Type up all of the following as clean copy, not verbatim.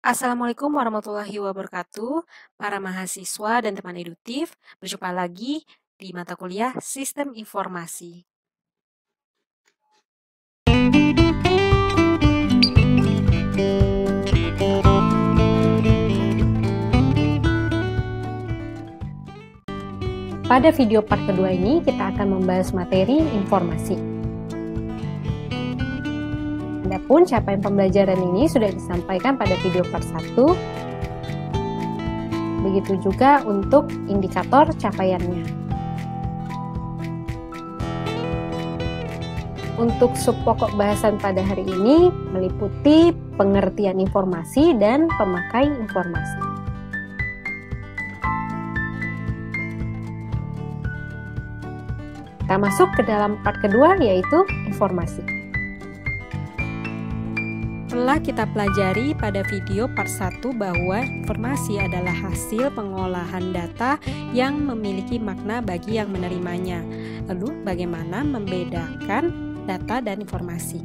Assalamualaikum warahmatullahi wabarakatuh, para mahasiswa dan teman edutif. Berjumpa lagi di mata kuliah Sistem Informasi. Pada video part kedua ini, kita akan membahas materi informasi. Adapun capaian pembelajaran ini sudah disampaikan pada video part 1. Begitu juga untuk indikator capaiannya. Untuk subpokok bahasan pada hari ini meliputi pengertian informasi dan pemakai informasi. Kita masuk ke dalam part kedua, yaitu informasi. Telah kita pelajari pada video part 1 bahwa informasi adalah hasil pengolahan data yang memiliki makna bagi yang menerimanya. Lalu bagaimana membedakan data dan informasi?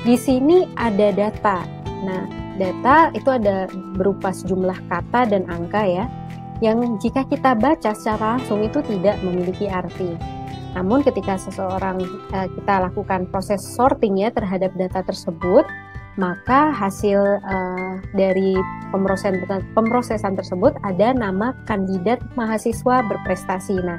Di sini ada data. Nah, data itu ada berupa sejumlah kata dan angka ya, yang jika kita baca secara langsung itu tidak memiliki arti. Namun ketika kita lakukan proses sorting ya terhadap data tersebut, maka hasil dari pemrosesan tersebut ada nama kandidat mahasiswa berprestasi. Nah,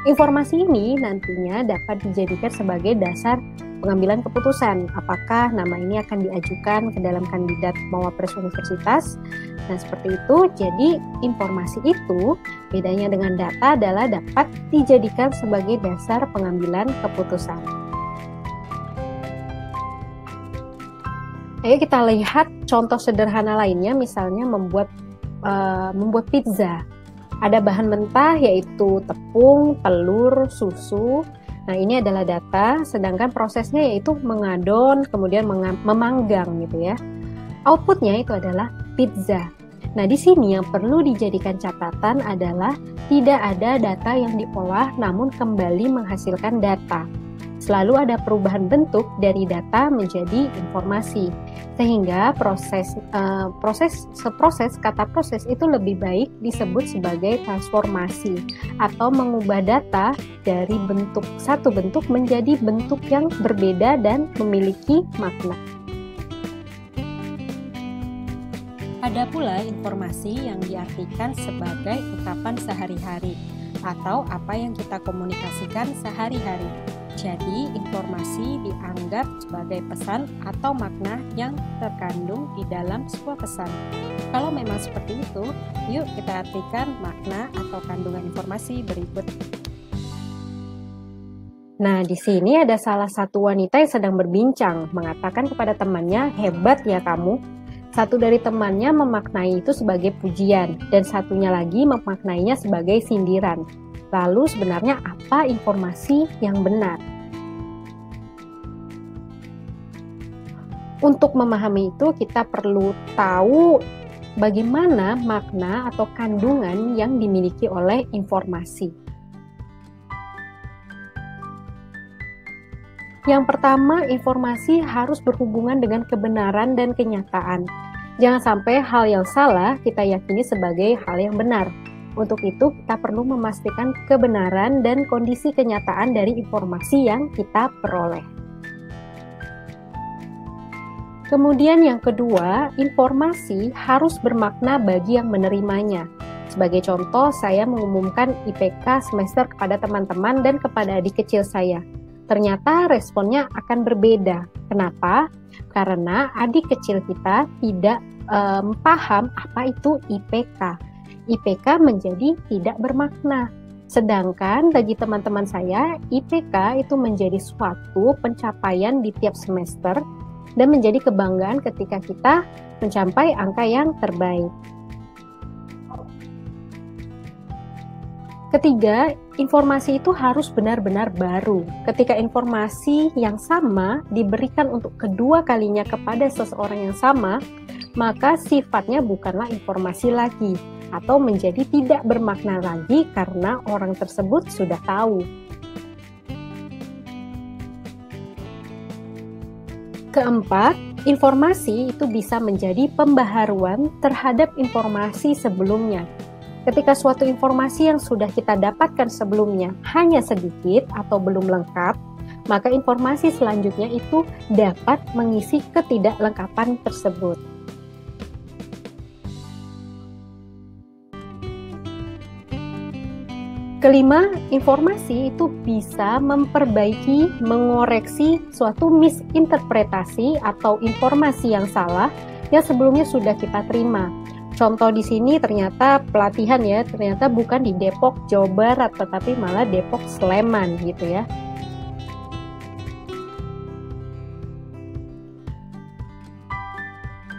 informasi ini nantinya dapat dijadikan sebagai dasar pengambilan keputusan apakah nama ini akan diajukan ke dalam kandidat mawapres universitas. Nah, seperti itu. Jadi informasi itu bedanya dengan data adalah dapat dijadikan sebagai dasar pengambilan keputusan. Ayo kita lihat contoh sederhana lainnya, misalnya membuat pizza. Ada bahan mentah yaitu tepung, telur, susu. Nah, ini adalah data, sedangkan prosesnya yaitu mengadon, kemudian memanggang gitu ya. Outputnya itu adalah pizza. Nah, di sini yang perlu dijadikan catatan adalah tidak ada data yang diolah namun kembali menghasilkan data. Selalu ada perubahan bentuk dari data menjadi informasi. Sehingga kata proses itu lebih baik disebut sebagai transformasi atau mengubah data dari satu bentuk menjadi bentuk yang berbeda dan memiliki makna. Ada pula informasi yang diartikan sebagai ungkapan sehari-hari atau apa yang kita komunikasikan sehari-hari. Jadi, informasi dianggap sebagai pesan atau makna yang terkandung di dalam sebuah pesan. Kalau memang seperti itu, yuk kita artikan makna atau kandungan informasi berikut. Nah, di sini ada salah satu wanita yang sedang berbincang, mengatakan kepada temannya, "Hebat ya kamu." Satu dari temannya memaknai itu sebagai pujian, dan satunya lagi memaknainya sebagai sindiran. Lalu sebenarnya apa informasi yang benar? Untuk memahami itu kita perlu tahu bagaimana makna atau kandungan yang dimiliki oleh informasi. Yang pertama, informasi harus berhubungan dengan kebenaran dan kenyataan. Jangan sampai hal yang salah kita yakini sebagai hal yang benar. Untuk itu, kita perlu memastikan kebenaran dan kondisi kenyataan dari informasi yang kita peroleh. Kemudian yang kedua, informasi harus bermakna bagi yang menerimanya. Sebagai contoh, saya mengumumkan IPK semester kepada teman-teman dan kepada adik kecil saya. Ternyata responnya akan berbeda. Kenapa? Karena adik kecil kita tidak paham apa itu IPK. IPK menjadi tidak bermakna. Sedangkan bagi teman-teman saya, IPK itu menjadi suatu pencapaian di tiap semester dan menjadi kebanggaan ketika kita mencapai angka yang terbaik. Ketiga, informasi itu harus benar-benar baru. Ketika informasi yang sama diberikan untuk kedua kalinya kepada seseorang yang sama, maka sifatnya bukanlah informasi lagi, atau menjadi tidak bermakna lagi karena orang tersebut sudah tahu. Keempat, informasi itu bisa menjadi pembaharuan terhadap informasi sebelumnya. Ketika suatu informasi yang sudah kita dapatkan sebelumnya hanya sedikit atau belum lengkap, maka informasi selanjutnya itu dapat mengisi ketidaklengkapan tersebut. Kelima, informasi itu bisa memperbaiki, mengoreksi suatu misinterpretasi atau informasi yang salah yang sebelumnya sudah kita terima. Contoh di sini ternyata pelatihan ya, ternyata bukan di Depok, Jawa Barat, tetapi malah Depok, Sleman gitu ya.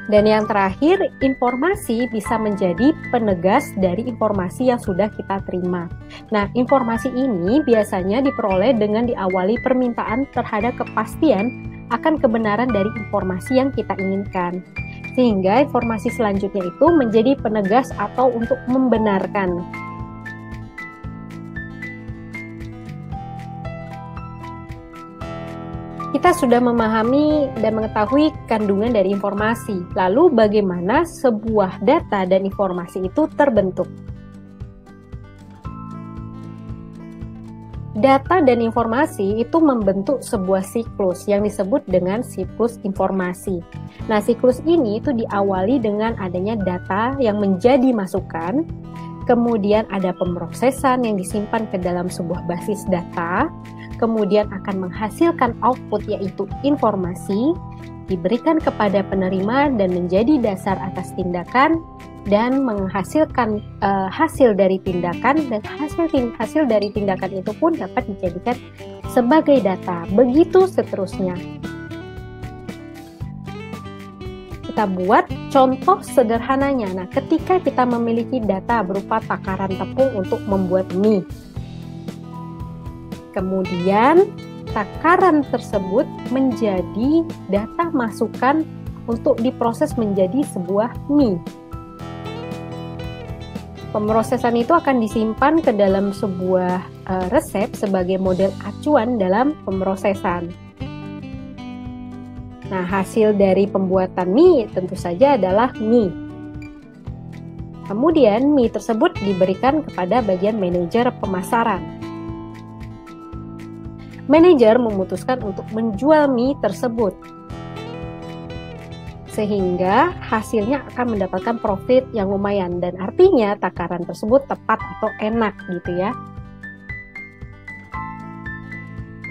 Dan yang terakhir, informasi bisa menjadi penegas dari informasi yang sudah kita terima. Nah, informasi ini biasanya diperoleh dengan diawali permintaan terhadap kepastian akan kebenaran dari informasi yang kita inginkan. Sehingga informasi selanjutnya itu menjadi penegas atau untuk membenarkan. Kita sudah memahami dan mengetahui kandungan dari informasi. Lalu bagaimana sebuah data dan informasi itu terbentuk? Data dan informasi itu membentuk sebuah siklus yang disebut dengan siklus informasi. Nah, siklus ini itu diawali dengan adanya data yang menjadi masukan, kemudian ada pemrosesan yang disimpan ke dalam sebuah basis data, kemudian akan menghasilkan output yaitu informasi, diberikan kepada penerima dan menjadi dasar atas tindakan, dan menghasilkan hasil dari tindakan, dan hasil dari tindakan itu pun dapat dijadikan sebagai data. Begitu seterusnya. Kita buat contoh sederhananya. Nah, ketika kita memiliki data berupa takaran tepung untuk membuat mie, kemudian takaran tersebut menjadi data masukan untuk diproses menjadi sebuah mie. Pemrosesan itu akan disimpan ke dalam sebuah resep sebagai model acuan dalam pemrosesan. Nah, hasil dari pembuatan mie tentu saja adalah mie. Kemudian mie tersebut diberikan kepada bagian manajer pemasaran. Manajer memutuskan untuk menjual mie tersebut, sehingga hasilnya akan mendapatkan profit yang lumayan, dan artinya takaran tersebut tepat atau enak gitu ya.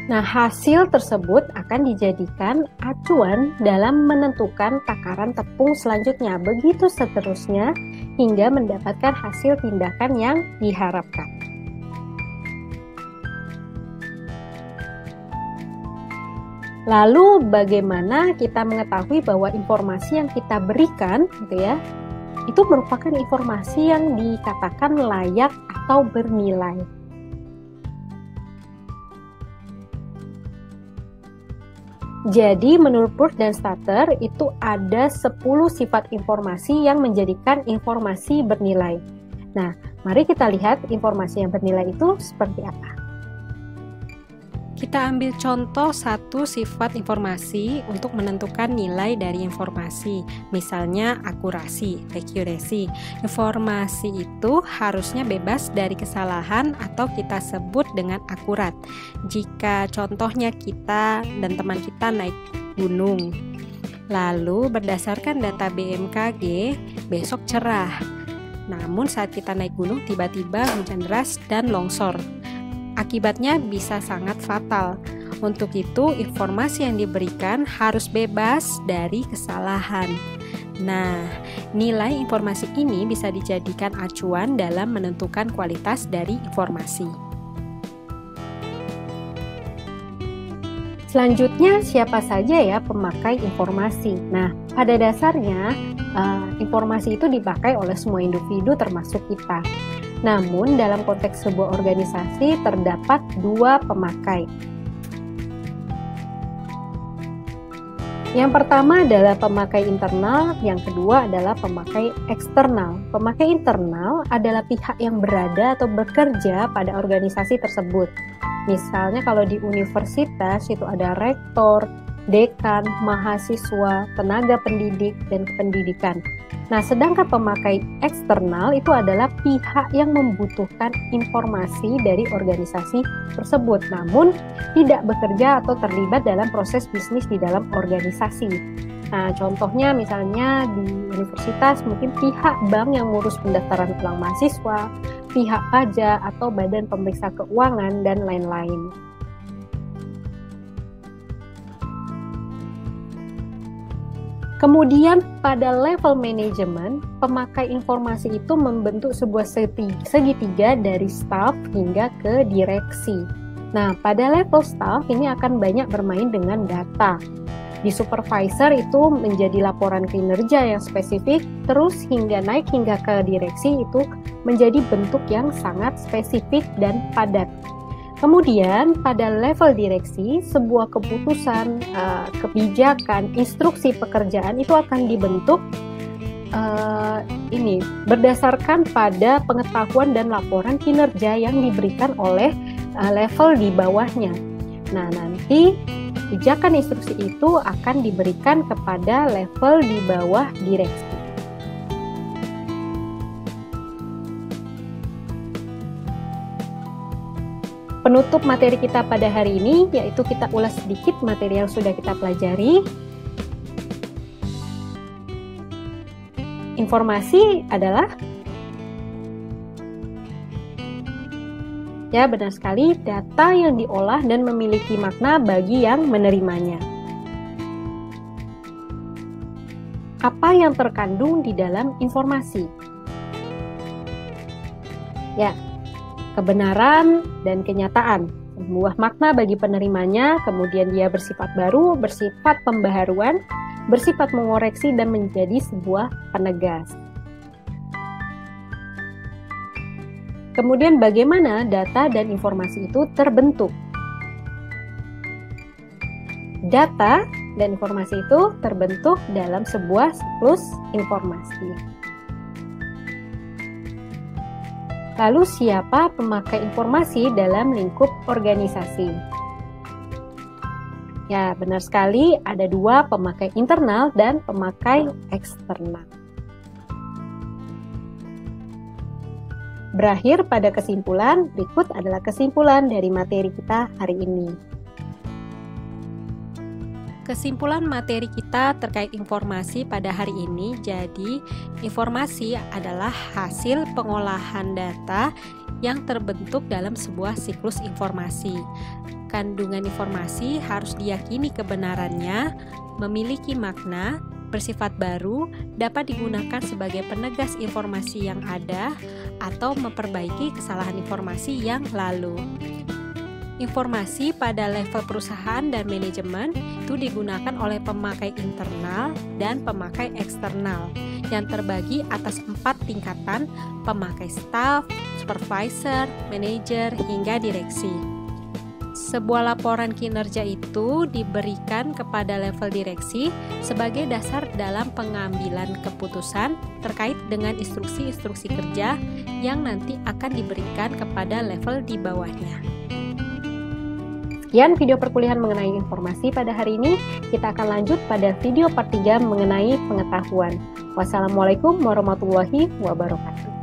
Nah, hasil tersebut akan dijadikan acuan dalam menentukan takaran tepung selanjutnya, begitu seterusnya hingga mendapatkan hasil tindakan yang diharapkan. Lalu bagaimana kita mengetahui bahwa informasi yang kita berikan gitu ya, itu merupakan informasi yang dikatakan layak atau bernilai. Jadi menurut Purd dan Stater itu ada 10 sifat informasi yang menjadikan informasi bernilai. Nah, mari kita lihat informasi yang bernilai itu seperti apa. Kita ambil contoh satu sifat informasi untuk menentukan nilai dari informasi. Misalnya akurasi, accuracy. Informasi itu harusnya bebas dari kesalahan atau kita sebut dengan akurat. Jika contohnya kita dan teman kita naik gunung, lalu berdasarkan data BMKG besok cerah. Namun saat kita naik gunung tiba-tiba hujan deras dan longsor. Akibatnya bisa sangat fatal. Untuk itu, informasi yang diberikan harus bebas dari kesalahan. Nah, nilai informasi ini bisa dijadikan acuan dalam menentukan kualitas dari informasi. Selanjutnya, siapa saja ya pemakai informasi? Nah, pada dasarnya, informasi itu dipakai oleh semua individu termasuk kita. Namun dalam konteks sebuah organisasi terdapat dua pemakai. Yang pertama adalah pemakai internal, yang kedua adalah pemakai eksternal. Pemakai internal adalah pihak yang berada atau bekerja pada organisasi tersebut. Misalnya kalau di universitas itu ada rektor, dekan, mahasiswa, tenaga pendidik, dan pendidikan. Nah, sedangkan pemakai eksternal itu adalah pihak yang membutuhkan informasi dari organisasi tersebut, namun tidak bekerja atau terlibat dalam proses bisnis di dalam organisasi. Nah, contohnya misalnya di universitas mungkin pihak bank yang ngurus pendaftaran ulang mahasiswa, pihak pajak atau badan pemeriksa keuangan, dan lain-lain. Kemudian pada level manajemen, pemakai informasi itu membentuk sebuah segitiga dari staff hingga ke direksi. Nah, pada level staff ini akan banyak bermain dengan data. Di supervisor itu menjadi laporan kinerja yang spesifik, terus hingga naik hingga ke direksi itu menjadi bentuk yang sangat spesifik dan padat. Kemudian pada level direksi, sebuah keputusan, kebijakan, instruksi pekerjaan itu akan dibentuk berdasarkan pada pengetahuan dan laporan kinerja yang diberikan oleh level di bawahnya. Nah, nanti kebijakan instruksi itu akan diberikan kepada level di bawah direksi. Penutup materi kita pada hari ini, yaitu kita ulas sedikit materi yang sudah kita pelajari. Informasi adalah, ya benar sekali, data yang diolah dan memiliki makna bagi yang menerimanya. Apa yang terkandung di dalam informasi? Ya, kebenaran dan kenyataan, sebuah makna bagi penerimanya, kemudian dia bersifat baru, bersifat pembaharuan, bersifat mengoreksi, dan menjadi sebuah penegas. Kemudian bagaimana data dan informasi itu terbentuk? Data dan informasi itu terbentuk dalam sebuah siklus informasi. Lalu siapa pemakai informasi dalam lingkup organisasi? Ya, benar sekali, ada dua, pemakai internal dan pemakai eksternal. Berakhir pada kesimpulan, berikut adalah kesimpulan dari materi kita hari ini. Kesimpulan materi kita terkait informasi pada hari ini, jadi informasi adalah hasil pengolahan data yang terbentuk dalam sebuah siklus informasi. Kandungan informasi harus diyakini kebenarannya, memiliki makna, bersifat baru, dapat digunakan sebagai penegas informasi yang ada, atau memperbaiki kesalahan informasi yang lalu. Informasi pada level perusahaan dan manajemen itu digunakan oleh pemakai internal dan pemakai eksternal yang terbagi atas 4 tingkatan: pemakai staff, supervisor, manajer, hingga direksi. Sebuah laporan kinerja itu diberikan kepada level direksi sebagai dasar dalam pengambilan keputusan terkait dengan instruksi-instruksi kerja yang nanti akan diberikan kepada level di bawahnya. Sekian video perkuliahan mengenai informasi pada hari ini. Kita akan lanjut pada video part 3 mengenai pengetahuan. Wassalamualaikum warahmatullahi wabarakatuh.